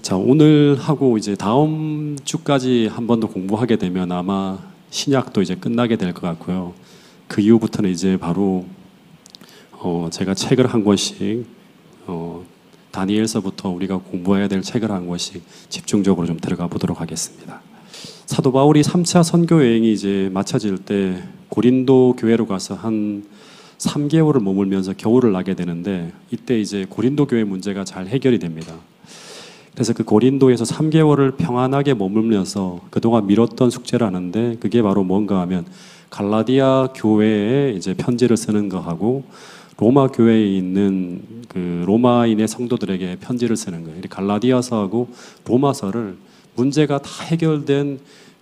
자, 오늘 하고 이제 다음 주까지 한 번 더 공부하게 되면 아마 신약도 이제 끝나게 될 것 같고요. 그 이후부터는 이제 바로 제가 책을 한 권씩 다니엘서부터 우리가 공부해야 될 책을 한 권씩 집중적으로 좀 들어가 보도록 하겠습니다. 사도 바울이 3차 선교 여행이 이제 마쳐질 때 고린도 교회로 가서 한 3개월을 머물면서 겨울을 나게 되는데, 이때 이제 고린도 교회 문제가 잘 해결이 됩니다. 그래서 그 고린도에서 3개월을 평안하게 머물면서 그동안 미뤘던 숙제를 하는데, 그게 바로 뭔가 하면 갈라디아 교회에 이제 편지를 쓰는 거하고 로마 교회에 있는 그 로마인의 성도들에게 편지를 쓰는 거예요. 갈라디아서하고 로마서를 문제가 다 해결된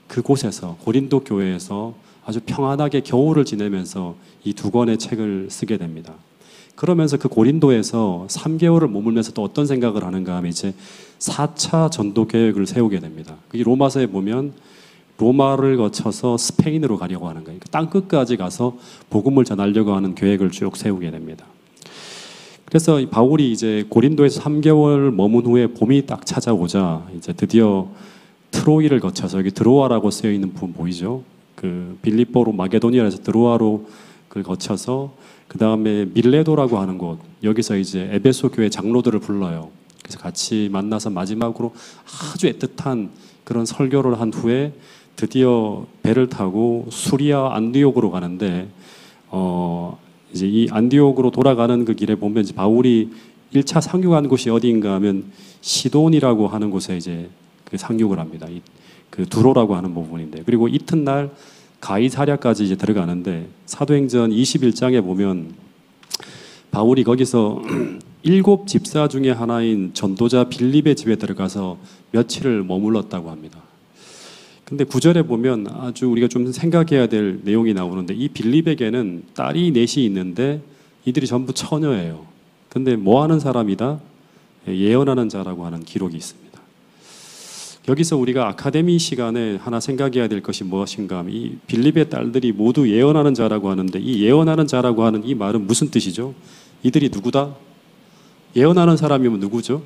그곳에서, 고린도 교회에서 아주 평안하게 겨울을 지내면서 이 두 권의 책을 쓰게 됩니다. 그러면서 그 고린도에서 3개월을 머물면서 또 어떤 생각을 하는가 하면 이제 4차 전도 계획을 세우게 됩니다. 이 로마서에 보면 로마를 거쳐서 스페인으로 가려고 하는 거예요. 땅 끝까지 가서 복음을 전하려고 하는 계획을 쭉 세우게 됩니다. 그래서 바울이 이제 고린도에서 3개월 머문 후에 봄이 딱 찾아오자 이제 드디어 트로이를 거쳐서, 여기 드로아라고 쓰여 있는 부분 보이죠? 그 빌립보로 마게도니아에서 드로아로 그걸 거쳐서 그 다음에 밀레도라고 하는 곳, 여기서 이제 에베소 교회 장로들을 불러요. 그래서 같이 만나서 마지막으로 아주 애틋한 그런 설교를 한 후에 드디어 배를 타고 수리아 안디옥으로 가는데, 이제 이 안디옥으로 돌아가는 그 길에 보면 이제 바울이 1차 상륙한 곳이 어디인가 하면 시돈이라고 하는 곳에 이제 그 상륙을 합니다. 그 두로라고 하는 부분인데, 그리고 이튿날 가이사랴까지 이제 들어가는데, 사도행전 21장에 보면 바울이 거기서 7 집사 중에 하나인 전도자 빌립의 집에 들어가서 며칠을 머물렀다고 합니다. 근데 9절에 보면 아주 우리가 좀 생각해야 될 내용이 나오는데, 이 빌립에게는 딸이 넷이 있는데 이들이 전부 처녀예요. 근데 뭐 하는 사람이다? 예언하는 자라고 하는 기록이 있습니다. 여기서 우리가 아카데미 시간에 하나 생각해야 될 것이 무엇인가 하면, 이 빌립의 딸들이 모두 예언하는 자라고 하는데, 이 예언하는 자라고 하는 이 말은 무슨 뜻이죠? 이들이 누구다? 예언하는 사람이면 누구죠?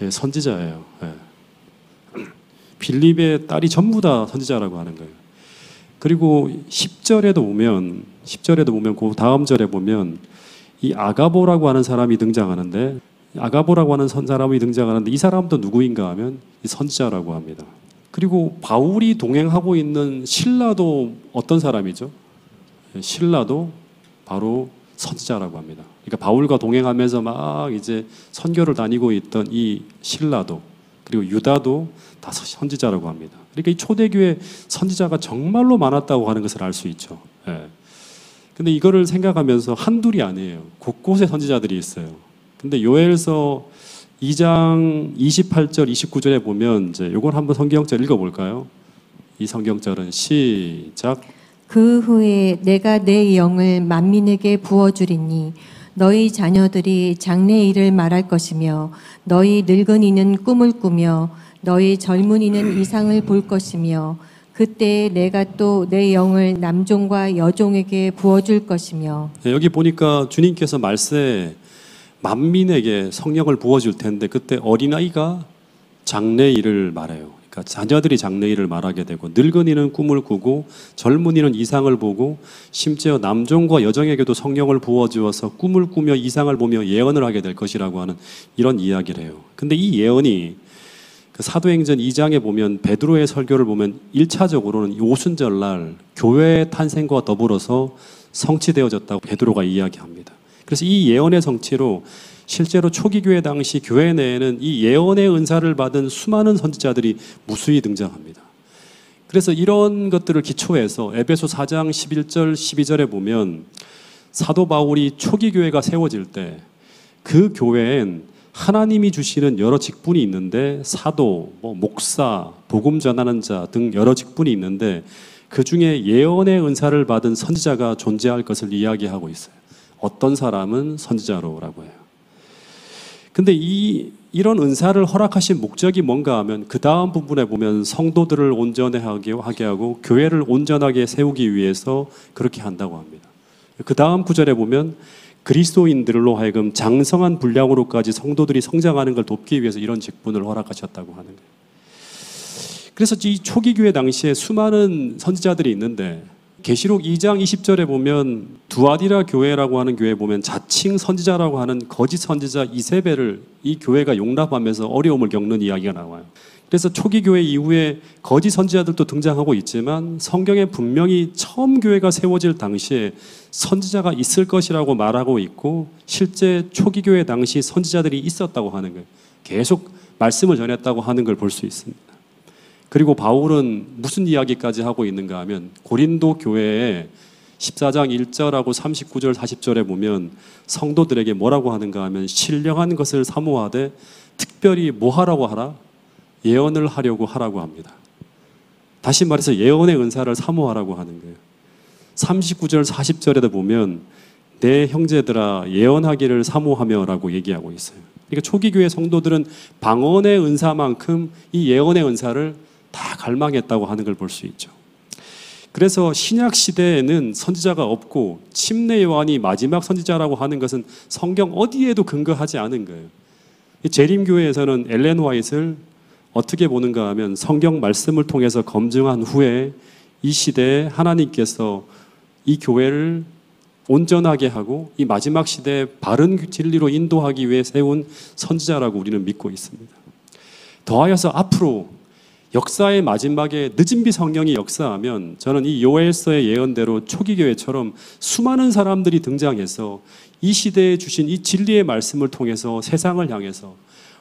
예, 선지자예요. 예. 빌립의 딸이 전부 다 선지자라고 하는 거예요. 그리고 10절에도 보면 그 다음 절에 보면 이 아가보라고 하는 사람이 등장하는데, 아가보라고 하는 사람이 등장하는데 이 사람도 누구인가 하면 이 선지자라고 합니다. 그리고 바울이 동행하고 있는 실라도 어떤 사람이죠? 실라도 바로 선지자라고 합니다. 그러니까 바울과 동행하면서 막 이제 선교를 다니고 있던 이 실라도, 그리고 유다도 다 선지자라고 합니다. 그러니까 이 초대교회 선지자가 정말로 많았다고 하는 것을 알 수 있죠. 예. 근데 이거를 생각하면서 한둘이 아니에요. 곳곳에 선지자들이 있어요. 근데 요엘서 2장 28절 29절에 보면 이제 요걸 한번 성경절 읽어볼까요? 이 성경절은 시작. 그 후에 내가 내 영을 만민에게 부어주리니 너희 자녀들이 장래일을 말할 것이며 너희 늙은이는 꿈을 꾸며 너희 젊은이는 이상을 볼 것이며 그때 내가 또 내 영을 남종과 여종에게 부어줄 것이며. 여기 보니까 주님께서 말세 만민에게 성령을 부어줄 텐데, 그때 어린아이가 장래일을 말해요. 그러니까 자녀들이 장래일을 말하게 되고, 늙은이는 꿈을 꾸고 젊은이는 이상을 보고, 심지어 남종과 여종에게도 성령을 부어주어서 꿈을 꾸며 이상을 보며 예언을 하게 될 것이라고 하는 이런 이야기를 해요. 근데 이 예언이 그 사도행전 2장에 보면 베드로의 설교를 보면 1차적으로는 오순절날 교회의 탄생과 더불어서 성취되어졌다고 베드로가 이야기합니다. 그래서 이 예언의 성취로 실제로 초기 교회 당시 교회 내에는 이 예언의 은사를 받은 수많은 선지자들이 무수히 등장합니다. 그래서 이런 것들을 기초해서 에베소 4장 11절 12절에 보면 사도 바울이 초기 교회가 세워질 때 그 교회엔 하나님이 주시는 여러 직분이 있는데, 사도, 목사, 복음 전하는 자 등 여러 직분이 있는데 그 중에 예언의 은사를 받은 선지자가 존재할 것을 이야기하고 있어요. 어떤 사람은 선지자로라고 해요. 근데 이 이런 은사를 허락하신 목적이 뭔가 하면 그 다음 부분에 보면 성도들을 온전하게 하고 교회를 온전하게 세우기 위해서 그렇게 한다고 합니다. 그 다음 구절에 보면 그리스도인들로 하여금 장성한 분량으로까지 성도들이 성장하는 걸 돕기 위해서 이런 직분을 허락하셨다고 하는 거예요. 그래서 이 초기 교회 당시에 수많은 선지자들이 있는데 계시록 2장 20절에 보면 두아디라 교회라고 하는 교회에 보면 자칭 선지자라고 하는 거짓 선지자 이세벨을 이 교회가 용납하면서 어려움을 겪는 이야기가 나와요. 그래서 초기 교회 이후에 거짓 선지자들도 등장하고 있지만 성경에 분명히 처음 교회가 세워질 당시에 선지자가 있을 것이라고 말하고 있고 실제 초기 교회 당시 선지자들이 있었다고 하는 거예요. 계속 말씀을 전했다고 하는 걸 볼 수 있습니다. 그리고 바울은 무슨 이야기까지 하고 있는가 하면 고린도 교회에 14장 1절하고 39절 40절에 보면 성도들에게 뭐라고 하는가 하면 신령한 것을 사모하되 특별히 뭐 하라고 하라? 예언을 하려고 하라고 합니다. 다시 말해서 예언의 은사를 사모하라고 하는 거예요. 39절 40절에도 보면 내 형제들아 예언하기를 사모하며 라고 얘기하고 있어요. 그러니까 초기 교회 성도들은 방언의 은사만큼 이 예언의 은사를 다 갈망했다고 하는 걸 볼 수 있죠. 그래서 신약 시대에는 선지자가 없고 침례 요한이 마지막 선지자라고 하는 것은 성경 어디에도 근거하지 않은 거예요. 재림교회에서는 엘렌 화이트를 어떻게 보는가 하면 성경 말씀을 통해서 검증한 후에 이 시대에 하나님께서 이 교회를 온전하게 하고 이 마지막 시대에 바른 진리로 인도하기 위해 세운 선지자라고 우리는 믿고 있습니다. 더하여서 앞으로 역사의 마지막에 늦은 비 성령이 역사하면 저는 이 요엘서의 예언대로 초기 교회처럼 수많은 사람들이 등장해서 이 시대에 주신 이 진리의 말씀을 통해서 세상을 향해서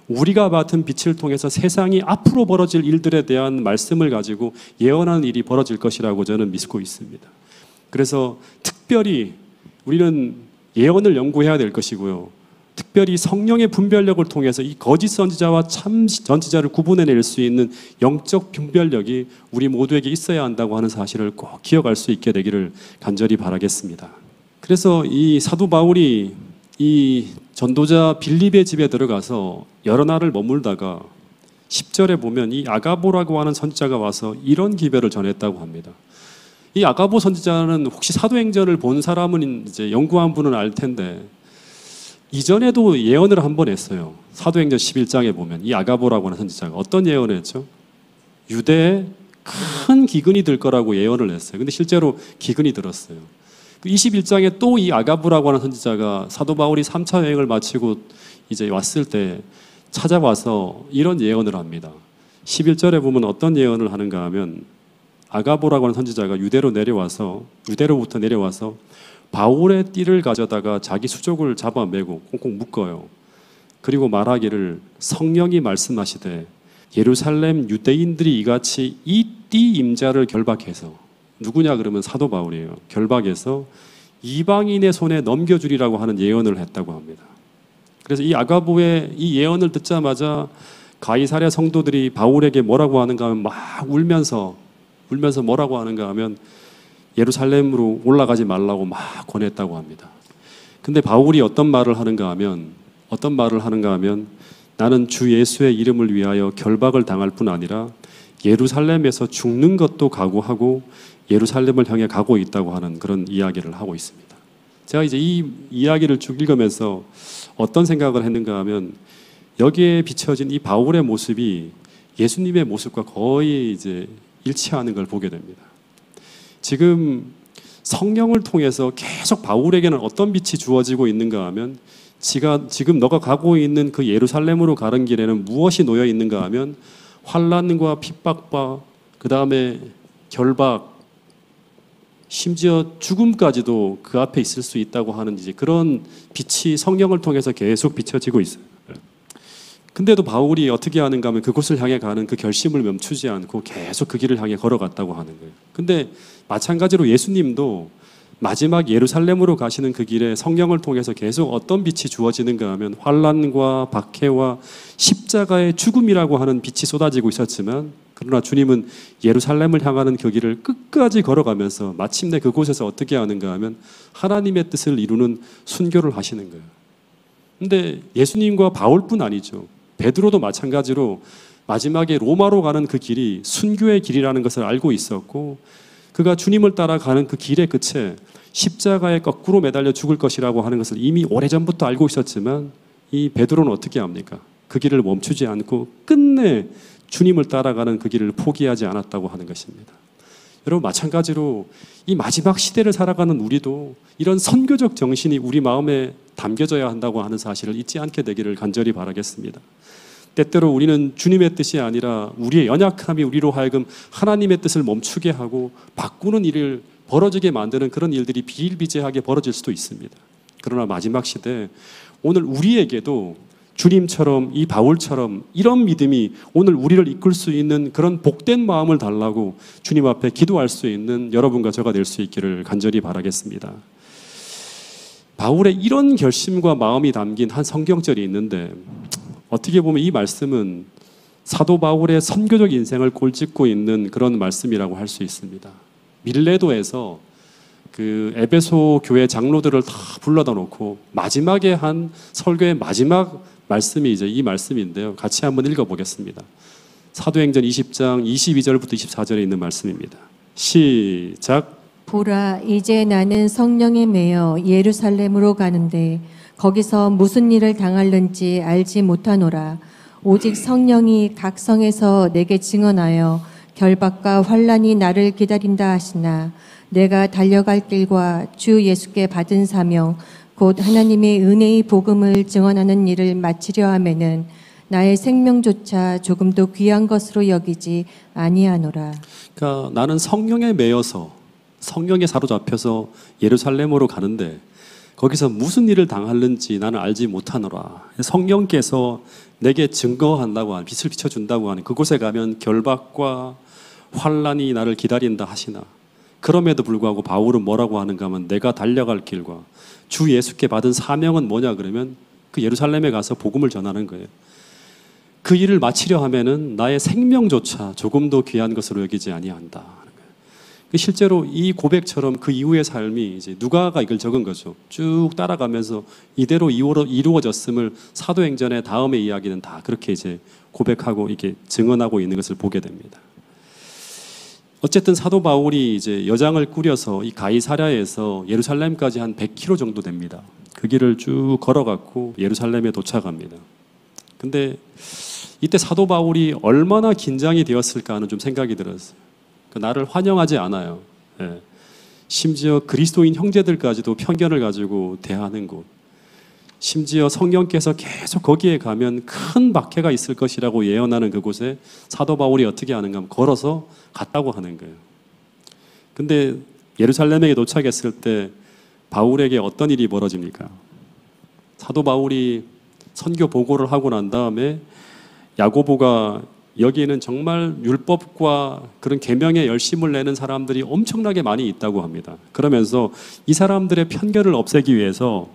우리가 맡은 빛을 통해서 세상이 앞으로 벌어질 일들에 대한 말씀을 가지고 예언하는 일이 벌어질 것이라고 저는 믿고 있습니다. 그래서 특별히 우리는 예언을 연구해야 될 것이고요. 특별히 성령의 분별력을 통해서 이 거짓 선지자와 참 선지자를 구분해낼 수 있는 영적 분별력이 우리 모두에게 있어야 한다고 하는 사실을 꼭 기억할 수 있게 되기를 간절히 바라겠습니다. 그래서 이 사도 바울이 이 전도자 빌립의 집에 들어가서 여러 날을 머물다가 10절에 보면 이 아가보라고 하는 선지자가 와서 이런 기별을 전했다고 합니다. 이 아가보 선지자는 혹시 사도행전을 본 사람은 이제 연구한 분은 알 텐데 이전에도 예언을 한 번 했어요. 사도행전 11장에 보면 이 아가보라고 하는 선지자가 어떤 예언을 했죠? 유대에 큰 기근이 들 거라고 예언을 했어요. 근데 실제로 기근이 들었어요. 21장에 또 이 아가보라고 하는 선지자가 사도 바울이 3차 여행을 마치고 이제 왔을 때 찾아와서 이런 예언을 합니다. 11절에 보면 어떤 예언을 하는가 하면 아가보라고 하는 선지자가 유대로부터 내려와서 바울의 띠를 가져다가 자기 수족을 잡아매고 꽁꽁 묶어요. 그리고 말하기를 성령이 말씀하시되 예루살렘 유대인들이 이같이 이 띠 임자를 결박해서 누구냐 그러면 사도 바울이에요. 결박해서 이방인의 손에 넘겨주리라고 하는 예언을 했다고 합니다. 그래서 이 아가보의 이 예언을 듣자마자 가이사랴 성도들이 바울에게 뭐라고 하는가 하면 막 울면서 뭐라고 하는가 하면 예루살렘으로 올라가지 말라고 막 권했다고 합니다. 근데 바울이 어떤 말을 하는가 하면 나는 주 예수의 이름을 위하여 결박을 당할 뿐 아니라 예루살렘에서 죽는 것도 각오하고 예루살렘을 향해 가고 있다고 하는 그런 이야기를 하고 있습니다. 제가 이제 이 이야기를 쭉 읽으면서 어떤 생각을 했는가 하면 여기에 비춰진 이 바울의 모습이 예수님의 모습과 거의 이제 일치하는 걸 보게 됩니다. 지금 성령을 통해서 계속 바울에게는 어떤 빛이 주어지고 있는가 하면 지금 너가 가고 있는 그 예루살렘으로 가는 길에는 무엇이 놓여 있는가 하면 환난과 핍박과 그 다음에 결박 심지어 죽음까지도 그 앞에 있을 수 있다고 하는 이제 그런 빛이 성령을 통해서 계속 비춰지고 있어요. 근데도 바울이 어떻게 하는가 하면 그곳을 향해 가는 그 결심을 멈추지 않고 계속 그 길을 향해 걸어갔다고 하는 거예요. 근데 마찬가지로 예수님도 마지막 예루살렘으로 가시는 그 길에 성령을 통해서 계속 어떤 빛이 주어지는가 하면 환난과 박해와 십자가의 죽음이라고 하는 빛이 쏟아지고 있었지만 그러나 주님은 예루살렘을 향하는 그 길을 끝까지 걸어가면서 마침내 그곳에서 어떻게 하는가 하면 하나님의 뜻을 이루는 순교를 하시는 거예요. 근데 예수님과 바울뿐 아니죠. 베드로도 마찬가지로 마지막에 로마로 가는 그 길이 순교의 길이라는 것을 알고 있었고, 그가 주님을 따라가는 그 길의 끝에 십자가에 거꾸로 매달려 죽을 것이라고 하는 것을 이미 오래전부터 알고 있었지만, 이 베드로는 어떻게 합니까? 그 길을 멈추지 않고 끝내 주님을 따라가는 그 길을 포기하지 않았다고 하는 것입니다. 여러분, 마찬가지로 이 마지막 시대를 살아가는 우리도 이런 선교적 정신이 우리 마음에 담겨져야 한다고 하는 사실을 잊지 않게 되기를 간절히 바라겠습니다. 때때로 우리는 주님의 뜻이 아니라 우리의 연약함이 우리로 하여금 하나님의 뜻을 멈추게 하고 바꾸는 일을 벌어지게 만드는 그런 일들이 비일비재하게 벌어질 수도 있습니다. 그러나 마지막 시대, 오늘 우리에게도 주님처럼, 이 바울처럼 이런 믿음이 오늘 우리를 이끌 수 있는 그런 복된 마음을 달라고 주님 앞에 기도할 수 있는 여러분과 저가 될 수 있기를 간절히 바라겠습니다. 바울의 이런 결심과 마음이 담긴 한 성경절이 있는데, 어떻게 보면 이 말씀은 사도 바울의 선교적 인생을 꼴짓고 있는 그런 말씀이라고 할 수 있습니다. 밀레도에서 그 에베소 교회 장로들을 다 불러다 놓고 마지막에 한 설교의 마지막 말씀이 이제 이 말씀인데요. 같이 한번 읽어보겠습니다. 사도행전 20장 22절부터 24절에 있는 말씀입니다. 시작. 보라, 이제 나는 성령에 매여 예루살렘으로 가는데 거기서 무슨 일을 당할는지 알지 못하노라. 오직 성령이 각 성에서 내게 증언하여 결박과 환난이 나를 기다린다 하시나, 내가 달려갈 길과 주 예수께 받은 사명 곧 하나님의 은혜의 복음을 증언하는 일을 마치려 하면은 나의 생명조차 조금도 귀한 것으로 여기지 아니하노라. 그러니까 나는 성령에 매여서, 성령에 사로잡혀서 예루살렘으로 가는데 거기서 무슨 일을 당하는지 나는 알지 못하노라. 성령께서 내게 증거한다고 하는, 빛을 비춰준다고 하는, 그곳에 가면 결박과 환난이 나를 기다린다 하시나, 그럼에도 불구하고 바울은 뭐라고 하는가 하면, 내가 달려갈 길과 주 예수께 받은 사명은 뭐냐 그러면 그 예루살렘에 가서 복음을 전하는 거예요. 그 일을 마치려 하면은 나의 생명조차 조금도 귀한 것으로 여기지 아니한다 하는 거예요. 실제로 이 고백처럼 그 이후의 삶이 이제 누가가 이걸 적은 거죠. 쭉 따라가면서 이대로 이루어졌음을 사도행전의 다음의 이야기는 다 그렇게 이제 고백하고 이게 증언하고 있는 것을 보게 됩니다. 어쨌든 사도 바울이 이제 여장을 꾸려서 이 가이사랴에서 예루살렘까지 한 100km 정도 됩니다. 그 길을 쭉 걸어갔고 예루살렘에 도착합니다. 근데 이때 사도 바울이 얼마나 긴장이 되었을까 하는 좀 생각이 들었어요. 나를 환영하지 않아요. 예. 심지어 그리스도인 형제들까지도 편견을 가지고 대하는 곳, 심지어 성령께서 계속 거기에 가면 큰 박해가 있을 것이라고 예언하는 그곳에 사도 바울이 어떻게 하는가 하면 걸어서 갔다고 하는 거예요. 근데 예루살렘에 도착했을 때 바울에게 어떤 일이 벌어집니까? 사도 바울이 선교 보고를 하고 난 다음에 야고보가 여기에는 정말 율법과 그런 계명에 열심을 내는 사람들이 엄청나게 많이 있다고 합니다. 그러면서 이 사람들의 편견을 없애기 위해서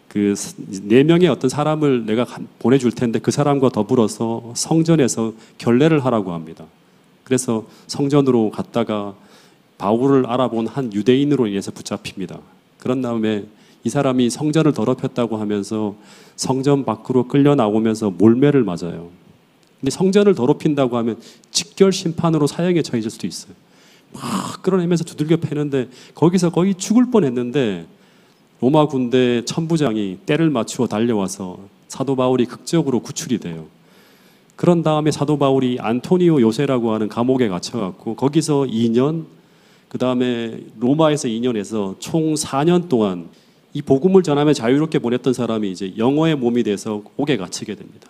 그 4명의 어떤 사람을 내가 보내줄 텐데 그 사람과 더불어서 성전에서 결례를 하라고 합니다. 그래서 성전으로 갔다가 바울을 알아본 한 유대인으로 인해서 붙잡힙니다. 그런 다음에 이 사람이 성전을 더럽혔다고 하면서 성전 밖으로 끌려 나오면서 몰매를 맞아요. 근데 성전을 더럽힌다고 하면 직결 심판으로 사형에 처해질 수도 있어요. 막 끌어내면서 두들겨 패는데 거기서 거의 죽을 뻔했는데 로마 군대 천부장이 때를 맞추어 달려와서 사도 바울이 극적으로 구출이 돼요. 그런 다음에 사도 바울이 안토니오 요새라고 하는 감옥에 갇혀갖고 거기서 2년, 그 다음에 로마에서 2년에서 총 4년 동안 이 복음을 전하며 자유롭게 보냈던 사람이 이제 영어의 몸이 돼서 옥에 갇히게 됩니다.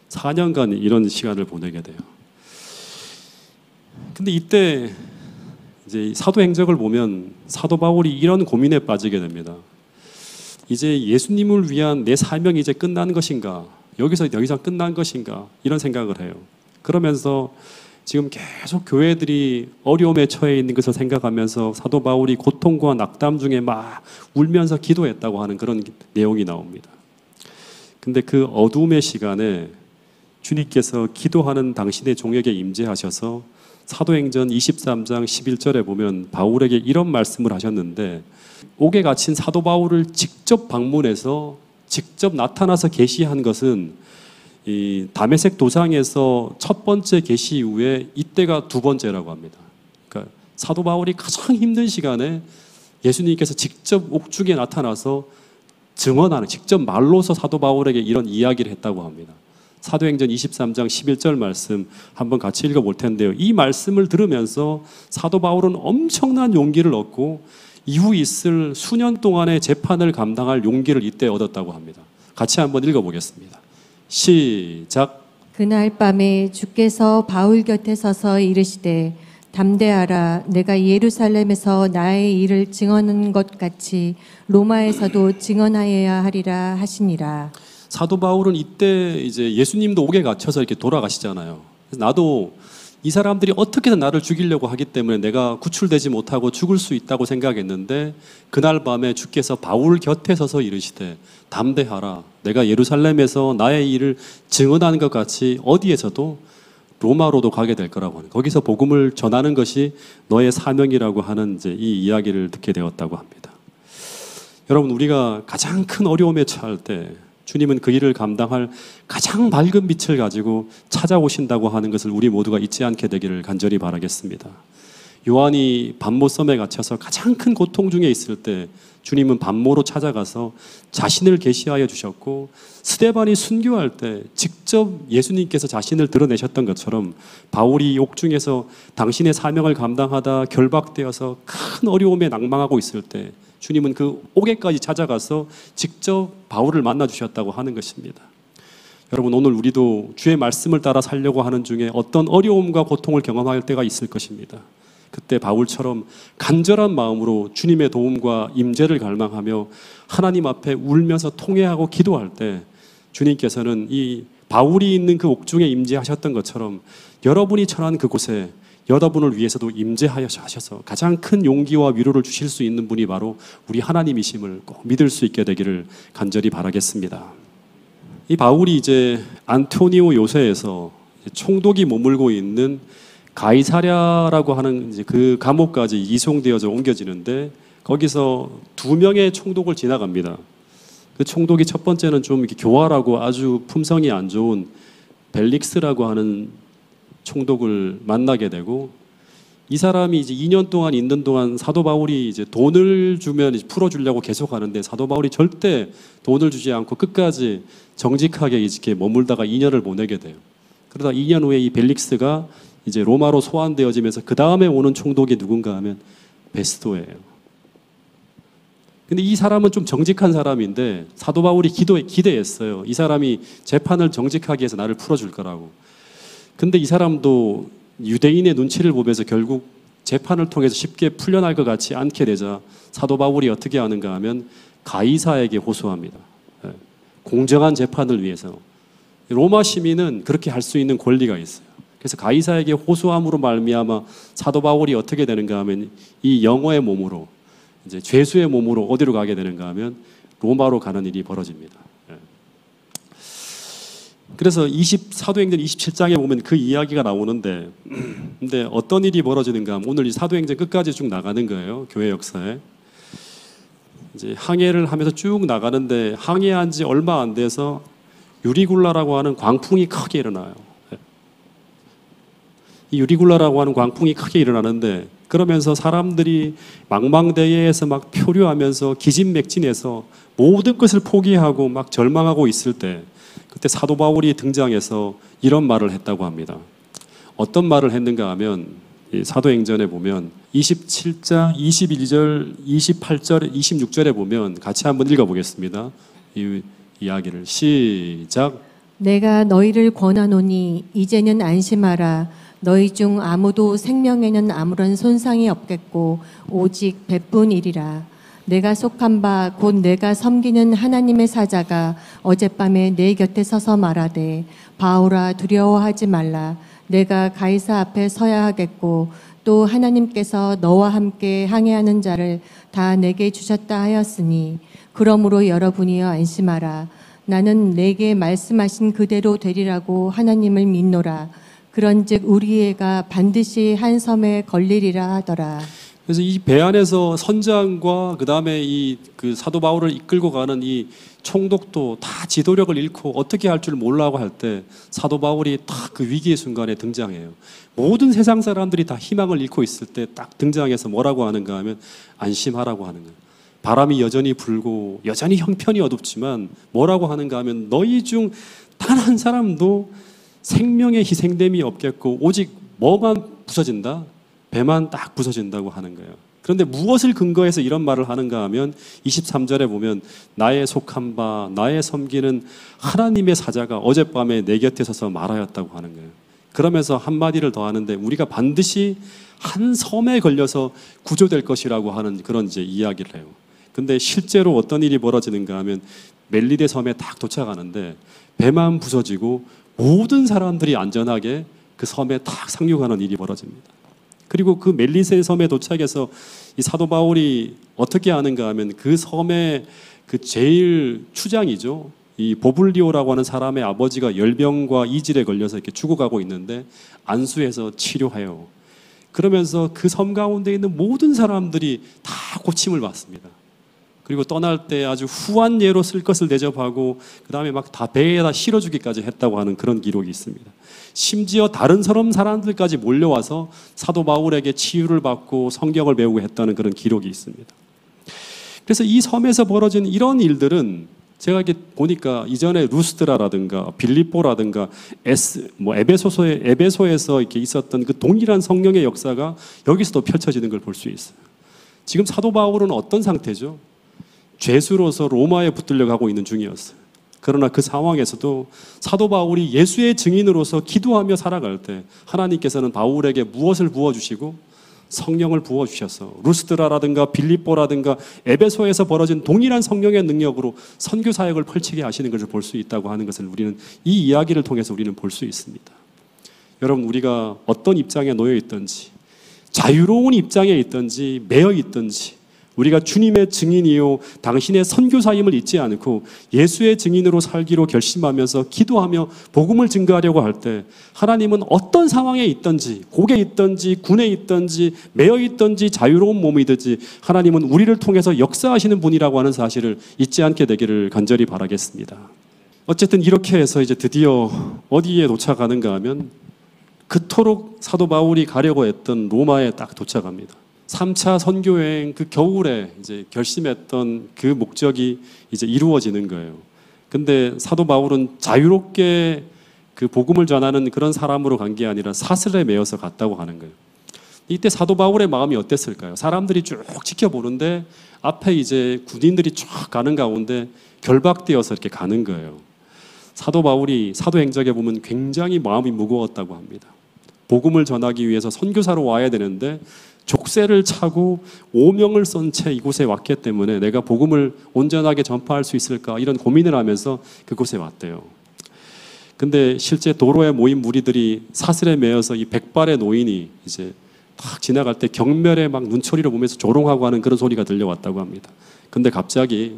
4년간 이런 시간을 보내게 돼요. 근데 이때 이제 사도행적을 보면 사도 바울이 이런 고민에 빠지게 됩니다. 이제 예수님을 위한 내 사명이 이제 끝난 것인가? 여기서 더 이상 끝난 것인가? 이런 생각을 해요. 그러면서 지금 계속 교회들이 어려움에 처해 있는 것을 생각하면서 사도 바울이 고통과 낙담 중에 막 울면서 기도했다고 하는 그런 내용이 나옵니다. 근데 그 어둠의 시간에 주님께서 기도하는 당신의 종에게 임재하셔서 사도행전 23장 11절에 보면 바울에게 이런 말씀을 하셨는데, 옥에 갇힌 사도 바울을 직접 방문해서 직접 나타나서 계시한 것은 이 다메섹 도상에서 첫 번째 계시 이후에 이때가 두 번째라고 합니다. 그러니까 사도 바울이 가장 힘든 시간에 예수님께서 직접 옥중에 나타나서 증언하는, 직접 말로서 사도 바울에게 이런 이야기를 했다고 합니다. 사도행전 23장 11절 말씀 한번 같이 읽어볼 텐데요. 이 말씀을 들으면서 사도 바울은 엄청난 용기를 얻고 이후 있을 수년 동안의 재판을 감당할 용기를 이때 얻었다고 합니다. 같이 한번 읽어보겠습니다. 시작. 그날 밤에 주께서 바울 곁에 서서 이르시되 담대하라. 내가 예루살렘에서 나의 일을 증언한 것 같이 로마에서도 증언하여야 하리라 하시니라. 사도 바울은 이때 이제 예수님도 옥에 갇혀서 이렇게 돌아가시잖아요. 그래서 나도 이 사람들이 어떻게든 나를 죽이려고 하기 때문에 내가 구출되지 못하고 죽을 수 있다고 생각했는데 그날 밤에 주께서 바울 곁에 서서 이르시되 담대하라. 내가 예루살렘에서 나의 일을 증언하는 것 같이 어디에서도 로마로도 가게 될 거라고 하는, 거기서 복음을 전하는 것이 너의 사명이라고 하는 이제 이 이야기를 듣게 되었다고 합니다. 여러분, 우리가 가장 큰 어려움에 처할 때 주님은 그 일을 감당할 가장 밝은 빛을 가지고 찾아오신다고 하는 것을 우리 모두가 잊지 않게 되기를 간절히 바라겠습니다. 요한이 반모섬에 갇혀서 가장 큰 고통 중에 있을 때 주님은 반모로 찾아가서 자신을 계시하여 주셨고, 스데반이 순교할 때 직접 예수님께서 자신을 드러내셨던 것처럼 바울이 옥중에서 당신의 사명을 감당하다 결박되어서 큰 어려움에 낭망하고 있을 때 주님은 그 옥에까지 찾아가서 직접 바울을 만나 주셨다고 하는 것입니다. 여러분, 오늘 우리도 주의 말씀을 따라 살려고 하는 중에 어떤 어려움과 고통을 경험할 때가 있을 것입니다. 그때 바울처럼 간절한 마음으로 주님의 도움과 임재를 갈망하며 하나님 앞에 울면서 통회하고 기도할 때 주님께서는 이 바울이 있는 그 옥중에 임재하셨던 것처럼 여러분이 처한 그곳에 여러분을 위해서도 임재하셔서 가장 큰 용기와 위로를 주실 수 있는 분이 바로 우리 하나님이심을 꼭 믿을 수 있게 되기를 간절히 바라겠습니다. 이 바울이 이제 안토니오 요새에서 총독이 머물고 있는 가이사랴라고 하는 이제 그 감옥까지 이송되어져 옮겨지는데, 거기서 두 명의 총독을 지나갑니다. 그 총독이 첫 번째는 좀 이렇게 교활하고 아주 품성이 안 좋은 벨릭스라고 하는 총독을 만나게 되고, 이 사람이 이제 2년 동안 있는 동안 사도 바울이 이제 돈을 주면 풀어주려고 계속 하는데 사도 바울이 절대 돈을 주지 않고 끝까지 정직하게 이렇게 머물다가 2년을 보내게 돼요. 그러다 2년 후에 이 벨릭스가 이제 로마로 소환되어지면서 그 다음에 오는 총독이 누군가 하면 베스도예요. 근데 이 사람은 좀 정직한 사람인데 사도 바울이 기대했어요. 이 사람이 재판을 정직하게 해서 나를 풀어줄 거라고. 근데 이 사람도 유대인의 눈치를 보면서 결국 재판을 통해서 쉽게 풀려날 것 같지 않게 되자 사도 바울이 어떻게 하는가 하면 가이사에게 호소합니다. 공정한 재판을 위해서. 로마 시민은 그렇게 할 수 있는 권리가 있어요. 그래서 가이사에게 호소함으로 말미암아 사도 바울이 어떻게 되는가 하면 이 영어의 몸으로, 이제 죄수의 몸으로 어디로 가게 되는가 하면 로마로 가는 일이 벌어집니다. 그래서 사도행전 27장에 보면 그 이야기가 나오는데, 근데 어떤 일이 벌어지는가 하면 오늘 이 사도행전 끝까지 쭉 나가는 거예요. 교회 역사에. 이제 항해를 하면서 쭉 나가는데 항해한 지 얼마 안 돼서 유리굴라라고 하는 광풍이 크게 일어나요. 이 유리굴라라고 하는 광풍이 크게 일어나는데, 그러면서 사람들이 망망대해에서 막 표류하면서 기진맥진해서 모든 것을 포기하고 막 절망하고 있을 때, 그때 사도 바울이 등장해서 이런 말을 했다고 합니다. 어떤 말을 했는가 하면 사도행전에 보면 27장 22절, 28절, 26절에 보면 같이 한번 읽어보겠습니다. 이 이야기를 시작. 내가 너희를 권하노니 이제는 안심하라. 너희 중 아무도 생명에는 아무런 손상이 없겠고 오직 배뿐이리라. 내가 속한 바 곧 내가 섬기는 하나님의 사자가 어젯밤에 내 곁에 서서 말하되 바울아 두려워하지 말라. 내가 가이사 앞에 서야 하겠고 또 하나님께서 너와 함께 항해하는 자를 다 내게 주셨다 하였으니 그러므로 여러분이여 안심하라. 나는 내게 말씀하신 그대로 되리라고 하나님을 믿노라. 그런즉 우리 애가 반드시 한 섬에 걸리리라 하더라. 그래서 이 배 안에서 선장과 그 다음에 이 그 사도 바울을 이끌고 가는 이 총독도 다 지도력을 잃고 어떻게 할 줄 몰라고 할 때 사도 바울이 딱 그 위기의 순간에 등장해요. 모든 세상 사람들이 다 희망을 잃고 있을 때 딱 등장해서 뭐라고 하는가 하면 안심하라고 하는 거예요. 바람이 여전히 불고 여전히 형편이 어둡지만 뭐라고 하는가 하면 너희 중 단 한 사람도 생명의 희생됨이 없겠고 오직 뭐만 부서진다? 배만 딱 부서진다고 하는 거예요. 그런데 무엇을 근거해서 이런 말을 하는가 하면 23절에 보면 나의 속한 바 나의 섬기는 하나님의 사자가 어젯밤에 내 곁에 서서 말하였다고 하는 거예요. 그러면서 한마디를 더 하는데 우리가 반드시 한 섬에 걸려서 구조될 것이라고 하는 그런 이제 이야기를 해요. 근데 실제로 어떤 일이 벌어지는가 하면 멜리데 섬에 딱 도착하는데 배만 부서지고 모든 사람들이 안전하게 그 섬에 딱 상륙하는 일이 벌어집니다. 그리고 그 멜리세 섬에 도착해서 이 사도 바울이 어떻게 하는가 하면 그 섬의 그 제일 추장이죠. 이 보블리오라고 하는 사람의 아버지가 열병과 이질에 걸려서 이렇게 죽어가고 있는데 안수해서 치료해요. 그러면서 그 섬 가운데 있는 모든 사람들이 다 고침을 받습니다. 그리고 떠날 때 아주 후한 예로 쓸 것을 대접하고 그 다음에 막 다 배에다 실어주기까지 했다고 하는 그런 기록이 있습니다. 심지어 다른 사람들까지 몰려와서 사도 바울에게 치유를 받고 성경을 배우고 했다는 그런 기록이 있습니다. 그래서 이 섬에서 벌어진 이런 일들은 제가 이렇게 보니까 이전에 루스드라라든가 빌립보라든가 에베소에서 이렇게 있었던 그 동일한 성령의 역사가 여기서도 펼쳐지는 걸 볼 수 있어요. 지금 사도 바울은 어떤 상태죠? 죄수로서 로마에 붙들려 가고 있는 중이었어요. 그러나 그 상황에서도 사도 바울이 예수의 증인으로서 기도하며 살아갈 때 하나님께서는 바울에게 무엇을 부어주시고 성령을 부어주셔서 루스드라라든가 빌립보라든가 에베소에서 벌어진 동일한 성령의 능력으로 선교 사역을 펼치게 하시는 것을 볼 수 있다고 하는 것을 우리는 이 이야기를 통해서 우리는 볼 수 있습니다. 여러분, 우리가 어떤 입장에 놓여 있든지 자유로운 입장에 있든지 매여 있든지 우리가 주님의 증인이요 당신의 선교사임을 잊지 않고 예수의 증인으로 살기로 결심하면서 기도하며 복음을 증거하려고 할 때 하나님은 어떤 상황에 있든지 곡에 있든지 군에 있든지 매여 있든지 자유로운 몸이든지 하나님은 우리를 통해서 역사하시는 분이라고 하는 사실을 잊지 않게 되기를 간절히 바라겠습니다. 어쨌든 이렇게 해서 이제 드디어 어디에 도착하는가 하면 그토록 사도 바울이 가려고 했던 로마에 딱 도착합니다. 3차 선교여행 그 겨울에 이제 결심했던 그 목적이 이제 이루어지는 거예요. 근데 사도 바울은 자유롭게 그 복음을 전하는 그런 사람으로 간 게 아니라 사슬에 매여서 갔다고 하는 거예요. 이때 사도 바울의 마음이 어땠을까요? 사람들이 쭉 지켜보는데 앞에 이제 군인들이 쫙 가는 가운데 결박되어서 이렇게 가는 거예요. 사도 바울이 사도행적에 보면 굉장히 마음이 무거웠다고 합니다. 복음을 전하기 위해서 선교사로 와야 되는데 족쇄를 차고 오명을 쓴 채 이곳에 왔기 때문에 내가 복음을 온전하게 전파할 수 있을까 이런 고민을 하면서 그곳에 왔대요. 근데 실제 도로에 모인 무리들이 사슬에 매여서 이 백발의 노인이 이제 딱 지나갈 때 경멸에 막 눈초리를 보면서 조롱하고 하는 그런 소리가 들려왔다고 합니다. 근데 갑자기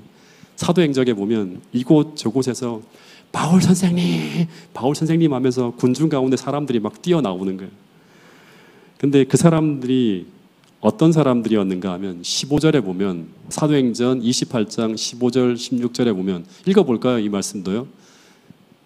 사도행적에 보면 이곳 저곳에서 바울 선생님 하면서 군중 가운데 사람들이 막 뛰어나오는 거예요. 근데 그 사람들이 어떤 사람들이었는가 하면 15절에 보면 사도행전 28장 15절 16절에 보면 읽어볼까요? 이 말씀도요.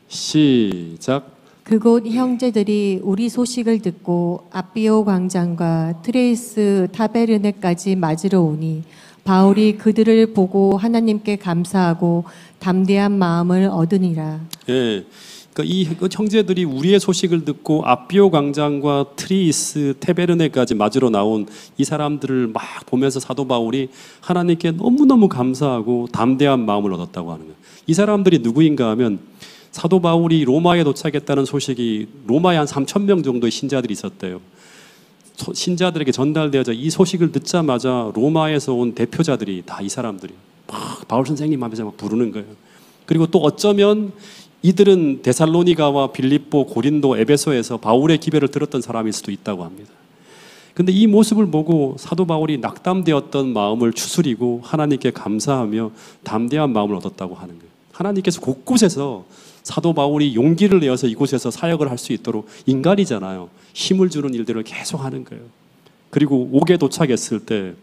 시작. 그곳 형제들이 우리 소식을 듣고 아비오 광장과 트레이스 타베르네까지 맞으러 오니 바울이 그들을 보고 하나님께 감사하고 담대한 마음을 얻으니라. 예. 그러니까 이 형제들이 우리의 소식을 듣고 아비오 광장과 트리스 테베르네까지 맞으러 나온 이 사람들을 막 보면서 사도 바울이 하나님께 너무너무 감사하고 담대한 마음을 얻었다고 하는 거예요. 이 사람들이 누구인가 하면 사도 바울이 로마에 도착했다는 소식이 로마에 한 3,000명 정도의 신자들이 있었대요. 신자들에게 전달되어져 이 소식을 듣자마자 로마에서 온 대표자들이 다 이 사람들이 막 바울 선생님 하면서 막 부르는 거예요. 그리고 또 어쩌면 이들은 데살로니가와 빌립보, 고린도, 에베소에서 바울의 기별을 들었던 사람일 수도 있다고 합니다. 근데 이 모습을 보고 사도 바울이 낙담되었던 마음을 추스리고 하나님께 감사하며 담대한 마음을 얻었다고 하는 거예요. 하나님께서 곳곳에서 사도 바울이 용기를 내어서 이곳에서 사역을 할 수 있도록 인간이잖아요. 힘을 주는 일들을 계속 하는 거예요. 그리고 옥에 도착했을 때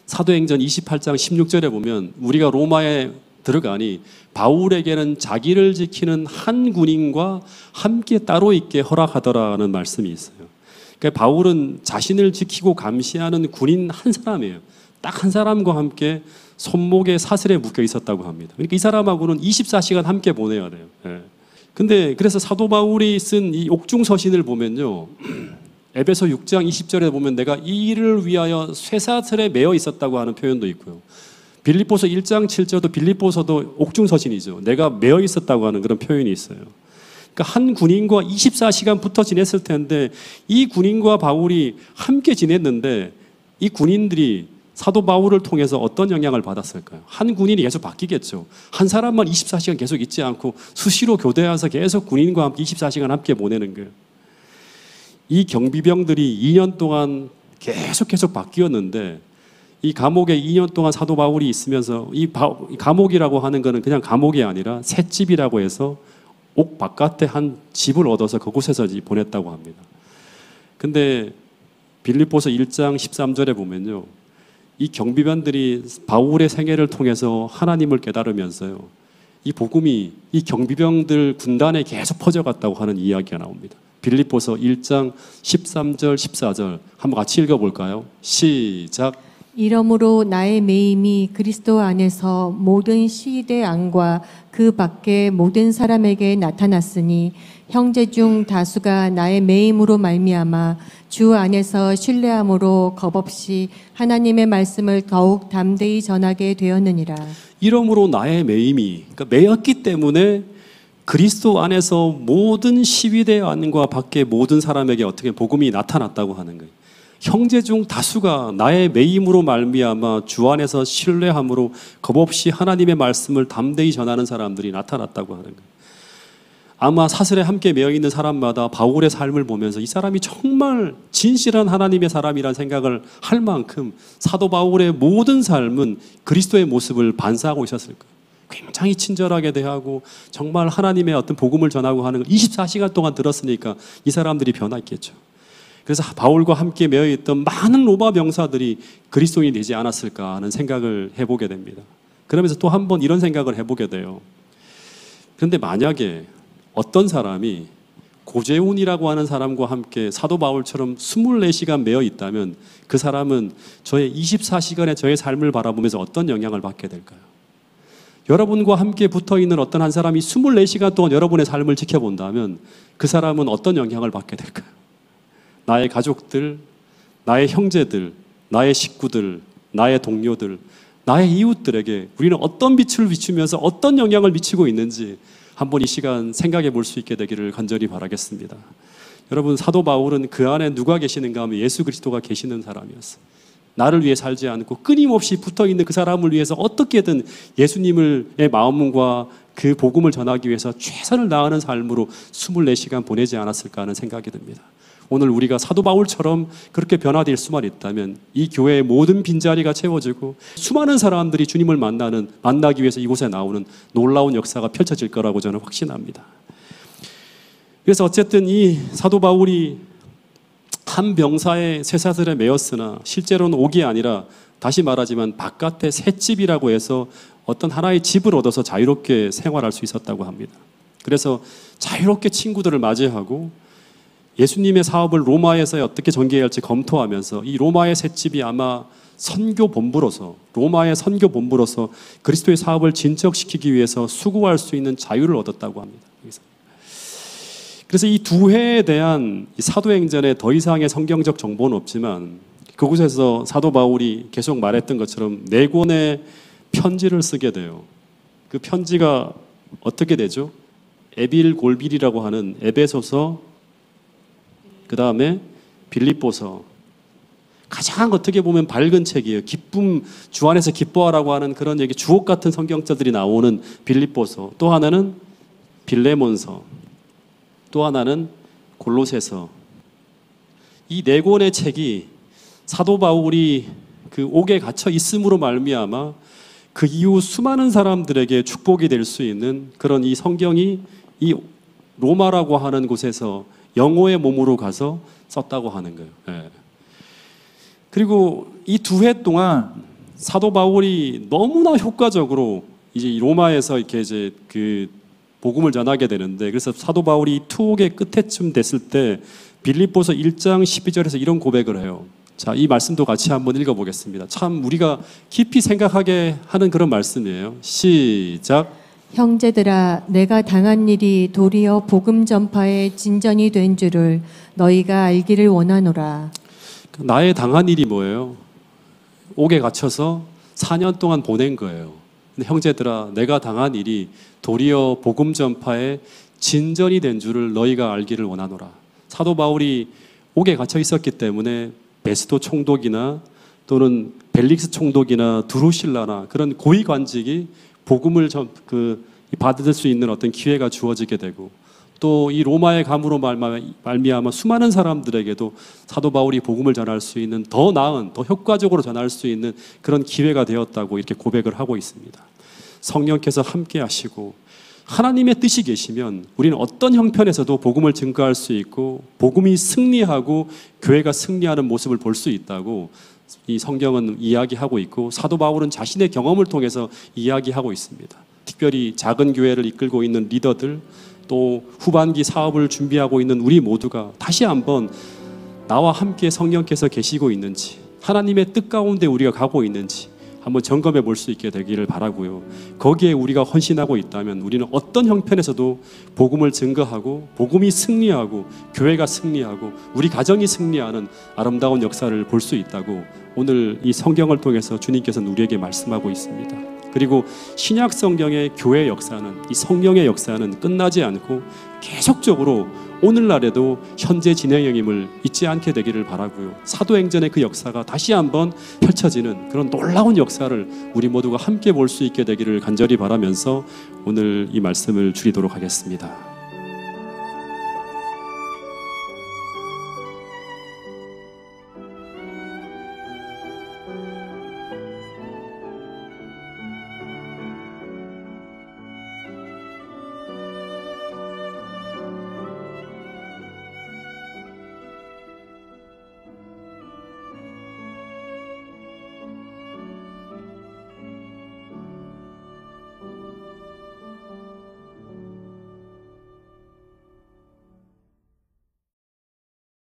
사도행전 28장 16절에 보면 우리가 로마에 들어가니 바울에게는 자기를 지키는 한 군인과 함께 따로 있게 허락하더라는 말씀이 있어요. 그러니까 바울은 자신을 지키고 감시하는 군인 한 사람이에요. 딱 한 사람과 함께 손목에 사슬에 묶여 있었다고 합니다. 그러니까 이 사람하고는 24시간 함께 보내야 돼요. 근데 그래서 사도 바울이 쓴 이 옥중 서신을 보면요. 에베소 6장 20절에 보면 내가 이 일을 위하여 쇠사슬에 매어 있었다고 하는 표현도 있고요. 빌립보서 1장 7절도 빌립보서도 옥중 서신이죠. 내가 매어 있었다고 하는 그런 표현이 있어요. 그러니까 한 군인과 24시간 붙어 지냈을 텐데 이 군인과 바울이 함께 지냈는데 이 군인들이 사도 바울을 통해서 어떤 영향을 받았을까요? 한 군인이 계속 바뀌겠죠. 한 사람만 24시간 계속 있지 않고 수시로 교대해서 계속 군인과 함께 24시간 함께 보내는 거예요. 이 경비병들이 2년 동안 계속 바뀌었는데 이 감옥에 2년 동안 사도 바울이 있으면서 이 감옥이라고 하는 거는 그냥 감옥이 아니라 셋집이라고 해서 옥 바깥에 한 집을 얻어서 그곳에서 보냈다고 합니다. 근데 빌립보서 1장 13절에 보면요. 이 경비병들이 바울의 생애를 통해서 하나님을 깨달으면서요. 이 복음이 이 경비병들 군단에 계속 퍼져갔다고 하는 이야기가 나옵니다. 빌립보서 1장 13절 14절 한번 같이 읽어볼까요? 시작. 이러므로 나의 매임이 그리스도 안에서 모든 시대 안과 그 밖의 모든 사람에게 나타났으니 형제 중 다수가 나의 매임으로 말미암아 주 안에서 신뢰함으로 겁없이 하나님의 말씀을 더욱 담대히 전하게 되었느니라. 이러므로 나의 매임이 그러니까 매였기 때문에 그리스도 안에서 모든 시위대 안과 밖의 모든 사람에게 어떻게 복음이 나타났다고 하는 거예요. 형제 중 다수가 나의 매임으로 말미암아 주 안에서 신뢰함으로 겁없이 하나님의 말씀을 담대히 전하는 사람들이 나타났다고 하는 거예요. 아마 사슬에 함께 매여 있는 사람마다 바울의 삶을 보면서 이 사람이 정말 진실한 하나님의 사람이라는 생각을 할 만큼 사도 바울의 모든 삶은 그리스도의 모습을 반사하고 있었을 거예요. 굉장히 친절하게 대하고 정말 하나님의 어떤 복음을 전하고 하는 걸 24시간 동안 들었으니까 이 사람들이 변화했겠죠. 그래서 바울과 함께 매여있던 많은 로마 병사들이 그리스도인이 되지 않았을까 하는 생각을 해보게 됩니다. 그러면서 또 한 번 이런 생각을 해보게 돼요. 그런데 만약에 어떤 사람이 고재훈이라고 하는 사람과 함께 사도 바울처럼 24시간 매여 있다면 그 사람은 저의 24시간의 저의 삶을 바라보면서 어떤 영향을 받게 될까요? 여러분과 함께 붙어있는 어떤 한 사람이 24시간 동안 여러분의 삶을 지켜본다면 그 사람은 어떤 영향을 받게 될까요? 나의 가족들, 나의 형제들, 나의 식구들, 나의 동료들, 나의 이웃들에게 우리는 어떤 빛을 비추면서 어떤 영향을 미치고 있는지 한번 이 시간 생각해 볼 수 있게 되기를 간절히 바라겠습니다. 여러분, 사도 바울은 그 안에 누가 계시는가 하면 예수 그리스도가 계시는 사람이었어요. 나를 위해 살지 않고 끊임없이 붙어있는 그 사람을 위해서 어떻게든 예수님의 마음과 그 복음을 전하기 위해서 최선을 다하는 삶으로 24시간 보내지 않았을까 하는 생각이 듭니다. 오늘 우리가 사도 바울처럼 그렇게 변화될 수만 있다면 이 교회의 모든 빈자리가 채워지고 수많은 사람들이 주님을 만나기 위해서 이곳에 나오는 놀라운 역사가 펼쳐질 거라고 저는 확신합니다. 그래서 어쨌든 이 사도 바울이 한 병사의 쇠사슬에 매였으나 실제로는 옥이 아니라 다시 말하지만 바깥에 셋집이라고 해서 어떤 하나의 집을 얻어서 자유롭게 생활할 수 있었다고 합니다. 그래서 자유롭게 친구들을 맞이하고 예수님의 사업을 로마에서 어떻게 전개해야 할지 검토하면서 이 로마의 셋집이 아마 로마의 선교 본부로서 그리스도의 사업을 진척시키기 위해서 수고할 수 있는 자유를 얻었다고 합니다. 그래서 이 두 해에 대한 사도행전에 더 이상의 성경적 정보는 없지만 그곳에서 사도 바울이 계속 말했던 것처럼 4권의 편지를 쓰게 돼요. 그 편지가 어떻게 되죠? 에빌골빌이라고 하는 에베소서, 그 다음에 빌립보서, 가장 어떻게 보면 밝은 책이에요. 기쁨, 주 안에서 기뻐하라고 하는 그런 얘기, 주옥 같은 성경자들이 나오는 빌립보서, 또 하나는 빌레몬서, 또 하나는 골로새서. 이 4권의 책이 사도 바울이 그 옥에 갇혀 있음으로 말미암아 그 이후 수많은 사람들에게 축복이 될 수 있는 그런 이 성경이 이 로마라고 하는 곳에서 영호의 몸으로 가서 썼다고 하는 거예요. 예. 그리고 이 2해 동안 사도 바울이 너무나 효과적으로 이제 이 로마에서 이렇게 이제 그 복음을 전하게 되는데, 그래서 사도 바울이 투옥의 끝에쯤 됐을 때 빌립보서 1장 12절에서 이런 고백을 해요. 자, 이 말씀도 같이 한번 읽어보겠습니다. 참 우리가 깊이 생각하게 하는 그런 말씀이에요. 시작. 형제들아, 내가 당한 일이 도리어 복음 전파의 진전이 된 줄을 너희가 알기를 원하노라. 나의 당한 일이 뭐예요? 옥에 갇혀서 4년 동안 보낸 거예요. 근데 형제들아, 내가 당한 일이 도리어 복음 전파의 진전이 된 줄을 너희가 알기를 원하노라. 사도 바울이 옥에 갇혀 있었기 때문에 베스도 총독이나 또는 벨릭스 총독이나 두루실라나 그런 고위 관직이 복음을 받을 수 있는 어떤 기회가 주어지게 되고, 또 이 로마의 감으로 말미암아 수많은 사람들에게도 사도 바울이 복음을 전할 수 있는 더 나은, 더 효과적으로 전할 수 있는 그런 기회가 되었다고 이렇게 고백을 하고 있습니다. 성령께서 함께 하시고 하나님의 뜻이 계시면 우리는 어떤 형편에서도 복음을 증거할 수 있고 복음이 승리하고 교회가 승리하는 모습을 볼 수 있다고 이 성경은 이야기하고 있고, 사도 바울은 자신의 경험을 통해서 이야기하고 있습니다. 특별히 작은 교회를 이끌고 있는 리더들, 또 후반기 사업을 준비하고 있는 우리 모두가 다시 한번 나와 함께 성령께서 계시고 있는지, 하나님의 뜻 가운데 우리가 가고 있는지 한번 점검해 볼 수 있게 되기를 바라고요. 거기에 우리가 헌신하고 있다면 우리는 어떤 형편에서도 복음을 증거하고 복음이 승리하고 교회가 승리하고 우리 가정이 승리하는 아름다운 역사를 볼 수 있다고 오늘 이 성경을 통해서 주님께서는 우리에게 말씀하고 있습니다. 그리고 신약 성경의 교회 역사는, 이 성령의 역사는 끝나지 않고 계속적으로 오늘날에도 현재 진행형임을 잊지 않게 되기를 바라고요. 사도행전의 그 역사가 다시 한번 펼쳐지는 그런 놀라운 역사를 우리 모두가 함께 볼 수 있게 되기를 간절히 바라면서 오늘 이 말씀을 줄이도록 하겠습니다.